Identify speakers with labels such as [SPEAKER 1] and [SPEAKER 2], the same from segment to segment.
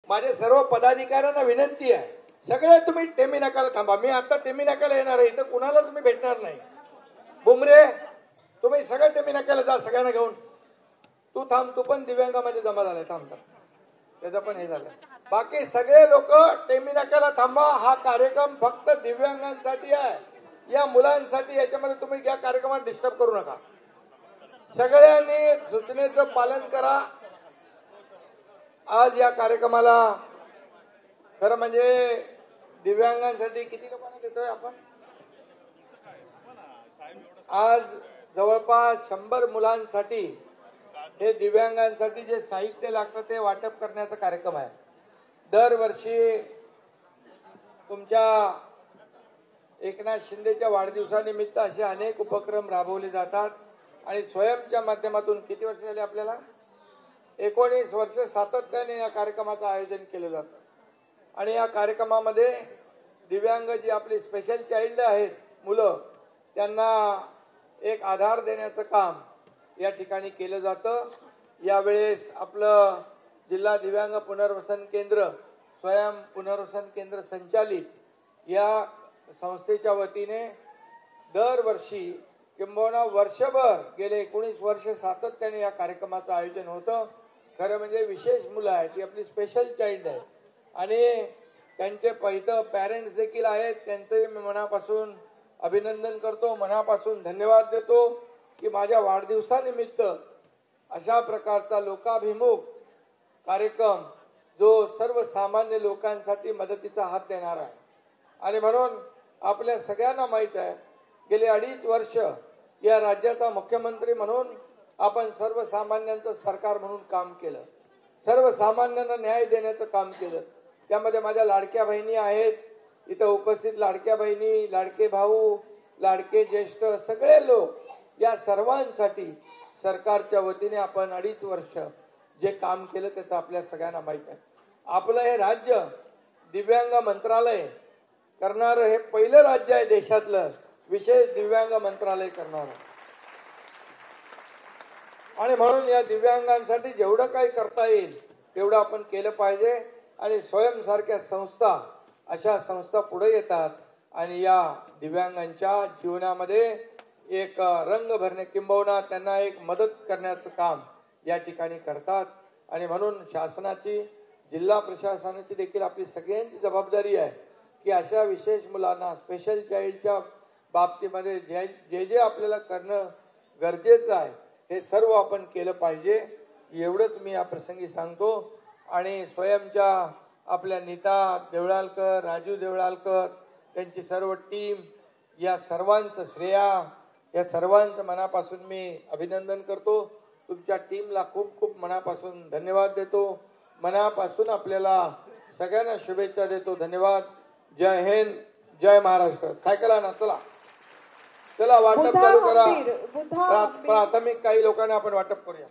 [SPEAKER 1] माझे सर्व पदाधिकाऱ्यांना विनंती आहे, सगळे तुम्ही टेमी नाक्याला थांबा. मी आता टेमी नाक्याला येणार आहे, इथं कुणाला तुम्ही भेटणार नाही. बुमरे तुम्ही सगळे टेमी नाक्याला जा, सगळ्यांना घेऊन. तू थांब, तू पण दिव्यांगामध्ये जमा झालाय, थांब. त्याचं पण हे झालं. बाकी सगळे लोक टेमी नाक्याला थांबा. हा कार्यक्रम फक्त दिव्यांगांसाठी आहे, या मुलांसाठी. याच्यामध्ये तुम्ही या कार्यक्रमात डिस्टर्ब करू नका. सगळ्यांनी सूचनेचं पालन करा. आज या कार्यक्रमाला खरं म्हणजे दिव्यांगांसाठी किती लोकांना देतोय आपण? आज जवळपास 100 मुलांसाठी हे दिव्यांगांसाठी जे साहित्य लागतं ते वाटप करण्याचा कार्यक्रम आहे. दरवर्षी तुमच्या एकनाथ शिंदेच्या वाढदिवसानिमित्त असे अनेक उपक्रम राबवले जातात आणि स्वयंच्या माध्यमातून किती वर्ष झाले आपल्याला? 19 वर्ष सातत्याने या कार्यक्रमाचं आयोजन केलं जातं. आणि या कार्यक्रमामध्ये दिव्यांग जी आपली स्पेशल चाइल्ड आहेत मुलं, त्यांना एक आधार देण्याचं काम या ठिकाणी केलं जातं. यावेळेस आपलं जिल्हा दिव्यांग पुनर्वसन केंद्र, स्वयं पुनर्वसन केंद्र संचालित या संस्थेच्या वतीने दरवर्षी किंबहुना वर्षभर गेले 19 वर्ष सातत्याने या कार्यक्रमाचं आयोजन होतं. खरं म्हणजे विशेष मुलं आहेत, ती आपली स्पेशल चाइल्ड आहे आणि त्यांचे पहिलं पॅरेंट्स देखील आहेत. त्यांचे मी मनापासून अभिनंदन करतो, मनापासून धन्यवाद देतो की माझ्या वाढदिवसानिमित्त अशा प्रकारचा लोकाभिमुख कार्यक्रम जो सर्वसामान्य लोकांसाठी मदतीचा हात देणार आहे. आणि म्हणून आपल्या सगळ्यांना माहित आहे, गेले 2.5 वर्ष या राज्याचा मुख्यमंत्री म्हणून आपण सर्वसामान्यांचं सरकार म्हणून काम केलं, सर्वसामान्यांना न्याय देण्याचं काम केलं. त्यामध्ये माझ्या लाडक्या बहिणी आहेत इथं उपस्थित, लाडक्या बहिणी, लाडके भाऊ, लाडके ज्येष्ठ, सगळे लोक, या सर्वांसाठी सरकारच्या वतीने आपण 2.5 वर्ष जे काम केलं त्याचं आपल्या सगळ्यांना माहित आहे. आपलं हे राज्य दिव्यांग मंत्रालय करणारं हे पहिलं राज्य आहे देशातलं, विशेष दिव्यांग मंत्रालय करणारं. आणि म्हणून या दिव्यांगांसाठी जेवढं काही करता येईल तेवढं आपण केलं पाहिजे. आणि स्वयंसारख्या संस्था, अशा संस्था पुढे येतात आणि या दिव्यांगांच्या जीवनामध्ये एक रंग भरणे किंबहुना त्यांना एक मदत करण्याचं काम या ठिकाणी करतात. आणि म्हणून शासनाची, जिल्हा प्रशासनाची देखील आपली सगळ्यांची जबाबदारी आहे की अशा विशेष मुलांना, स्पेशल चाइल्डच्या बाबतीमध्ये जे जे आपल्याला करणं गरजेचं आहे हे सर्व आपण केलं पाहिजे. एवढंच मी या प्रसंगी सांगतो. आणि स्वयंच्या आपल्या नीता देवळालकर, राजू देवळालकर, त्यांची सर्व टीम, या सर्वांचं श्रेया, या सर्वांचं मनापासून मी अभिनंदन करतो. तुमच्या टीमला खूप खूप मनापासून धन्यवाद देतो. मनापासून आपल्याला सगळ्यांना शुभेच्छा देतो. धन्यवाद. जय हिंद, जय महाराष्ट्र. सायकला ना, चला चला वाटप चालू करा. प्राथमिक काही लोकांना आपण वाटप करूया.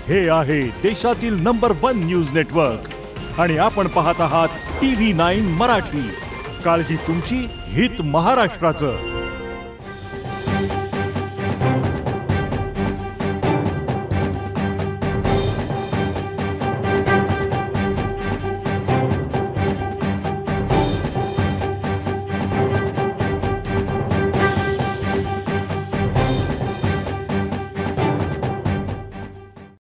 [SPEAKER 2] हे आहे देशातील नंबर 1 न्यूज नेटवर्क आणि आपण पाहत आहात TV9 मराठी. काळजी तुमची, हित महाराष्ट्राचं.